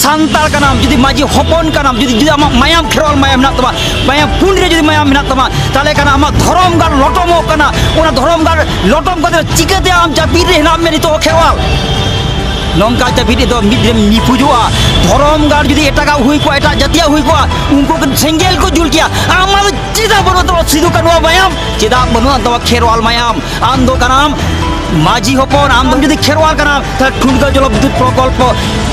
santal kanam judi maji hopon kanam judi amak mayam kherol mayam nak tama mayam pundre judi mayam nak tama tale kana amak dhorom gar lotomo kana ona dhorom gar lotom kate chikate am japir henam me nito kherol nongka japir itu midrem nipujua dhorom gar judi etaka hui ko eta jatia hui ko unko senggel ko jul kia amal cida banu to sidu kanwa mayam cida banu to kherol mayam ando kanam মাঝি হপন আমদম যদি খেরওয়াল কানা তাহলে ঠুনগা জল বিদ্যুৎ প্রকল্প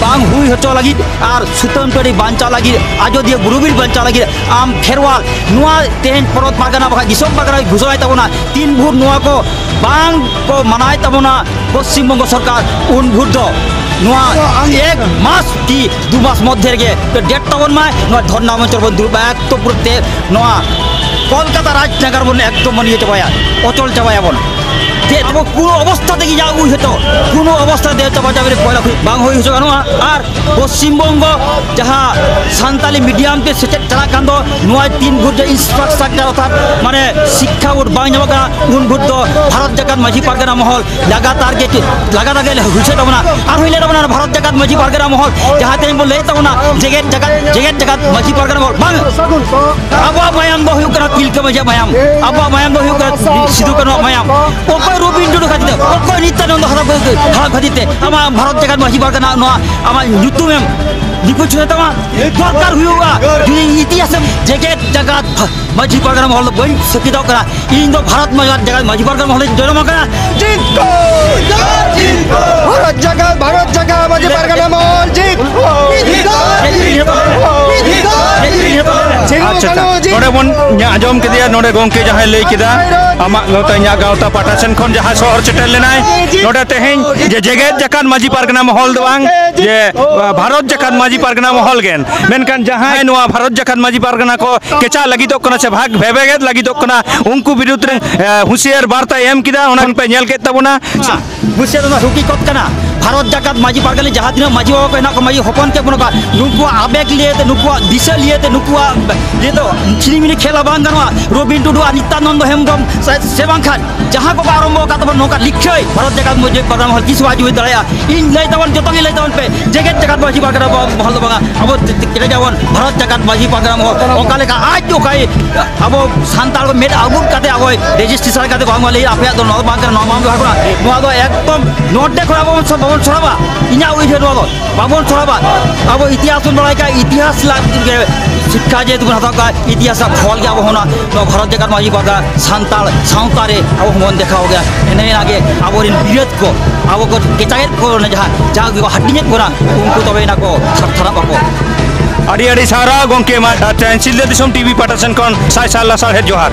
বাং হুই হচ লাগি আর সুতমটড়ি বাঞ্চা লাগি আজোদিয়া গুরুবিল বাঞ্চা লাগি আম খেরওয়াল নোয়া তেহেন পরত পারগানা বাখা দিসম পারগানা ঘোষণায় তাবনা 3 ভোট নোয়া কো বাং কো মানায় তাবনা পশ্চিমবঙ্গ সরকার উন ভোট দ নোয়া 1 মাস কি 2 মাস মধ্যে গে ডেট তাবন মাই নোয়া ধর্ণা মঞ্চর বন্ধু একদম পুরোতে নোয়া কলকাতা রাজনগর বন একদম মনিয়ে চাবায়া অচল চাবায়াবন अब কোনো অবস্থা থেকে যা উই হতো কোনো অবস্থা দিয়ে চাপা যাবে পয়লা বাং হই হচ্ছে কেন আর পশ্চিমবঙ্গ যাহা সান্তালি মিডিয়ামতে সেটা চালা কান্দ নয় 3 ভোট যে ইনফ্রাস্ট্রাকচার অর্থাৎ মানে শিক্ষা ভোট বাং যাবো কানা উন ভোট তো ভারত জাকাত মাঝি পারগানা মহল লাগাতার গে হইছে তবনা আর হইলে তবনা ভারত জাকাত মাঝি পারগানা মহল যাহাতে বলে তবনা জেগেট জাকাত মাঝি পারগানা মহল বাং আবা মায়াম বহ হুক করা তিলকা মাঝি মায়াম আবা মায়াম বহ হুক করা সিধু কানো মায়াম ওকই রবীন্দ্র খাতিতে ওকই নিত্যানন্দ হারা খাতিতে আমার ভারত জাকাত মাঝি পারগানা নোয়া আমার ইউটিউব দিকু ছুঁয়ে তোমা দরকার হুইবা যদি ইতিহাসে জেগেট জাকাত মাঝি পারগানা মহল বই সকিত করা ইন দো ভারত জাকাত মাঝি পারগানা মহল জন্ম করা জিতকো ভারত জাকাত মাঝি পারগানা মহল नोड़े बन आजम के नोड़े गोंके जहाँ लई किदा आमाक गावता इन्या गावता पाटा सेन खन जहाँ शहर सेटेल लेनाय नोड़े तेहेन जे जेगेत जाकात माजी पारगना महल दो बांग जे भारत जाकात माजी पारगना महल गेन मेनकान जहाँ नोआ भारत जाकात माजी पारगना को केचा लगिदोग कना से भाग भेबेगेत लगिदोग कना उनको विरुद्ध रे हुसियार वार्ता एम किदा ओना पे नेल केत ताबोना हुसियार ना हुकी कत कना भारत जाकात माजी पारगले जहाँ दिन माजी हो को ना को माजी हपन के बनो का नुकुआ आबेग लिए ते नुकुआ दिशा लिए ते नुकुआ ये तो छिनिमिनि खेला बांग गनवा रबिन टुडु नित्यानंद हेमब्रम सेबां खान जहाँ को आरम्भ का तब नौका लिखे भारत जाकात माजी पारगना महल किस वाजी हुई दलाया इन लई तवन जतों लई तवन पे जेगेत जाकात माजी पारगना महल बांगा अब केटा जावन भारत जाकात माजी पारगना महल ओकाले का आज जो काई अब सान्ताल को मेड आगुन काते आगोय रेजिस्ट्रेशन काते बांग वाले आपे दो नौ बांग नौ माम हागना नोआ दो एकदम नोट देखो बाबन सब बाबन छोड़ाबा इना उइथे दो बाबन छोड़ाबा अब इतिहास बड़ाई का इतिहास शिक्षा जे तुम हता का इतिहास फल गया होना तो भारत जाकात माजी पारगना सान्ताल सावतारे अब मन देखा हो गया एने आगे अब विरोध को अब को केचागेत को जहाँ हटियत को उनको तब ना को थरा बाको अड़ी अड़ी सारा गोंके मा टेंसिल दिसम टीवी पाटा सेन खन साय साला साढ़े जोहार।